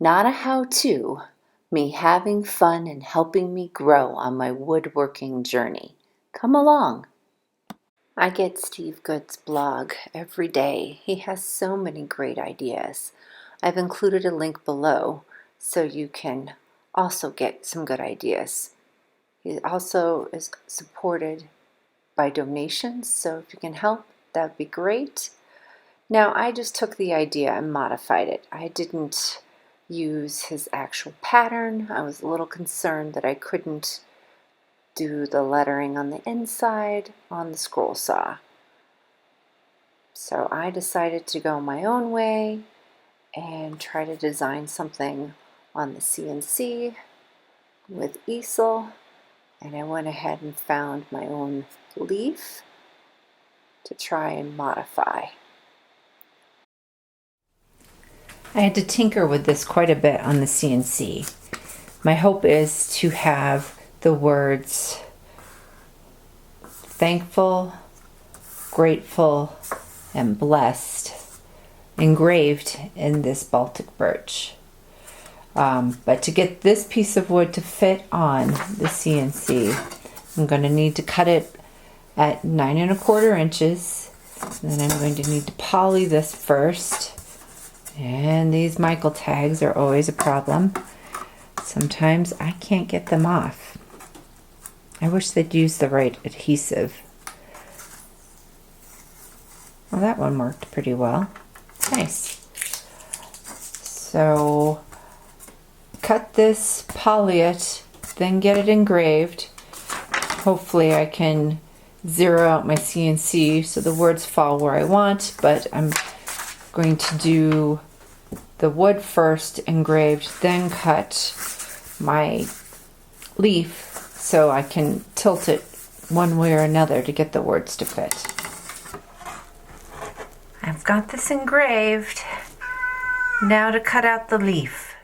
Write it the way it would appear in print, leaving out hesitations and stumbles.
Not a how-to, me having fun and helping me grow on my woodworking journey. Come along. I get Steve Good's blog every day. He has so many great ideas. I've included a link below so you can also get some good ideas. He also is supported by donations, so if you can help, that would be great. Now, I just took the idea and modified it. I didn't use his actual pattern. I was a little concerned that I couldn't do the lettering on the inside on the scroll saw. So I decided to go my own way and try to design something on the CNC with easel, and I went ahead and found my own leaf to try and modify. I had to tinker with this quite a bit on the CNC. My hope is to have the words thankful, grateful, and blessed engraved in this Baltic birch. But to get this piece of wood to fit on the CNC, I'm going to need to cut it at 9 1/4 inches. Then I'm going to need to poly this first. And these Michael tags are always a problem. Sometimes I can't get them off. I wish they'd use the right adhesive. Well, that one worked pretty well. Nice. So cut this, poly it, then get it engraved. Hopefully I can zero out my CNC so the words fall where I want, but I'm going to do the wood first engraved, then cut my leaf so I can tilt it one way or another to get the words to fit. I've got this engraved. Now to cut out the leaf.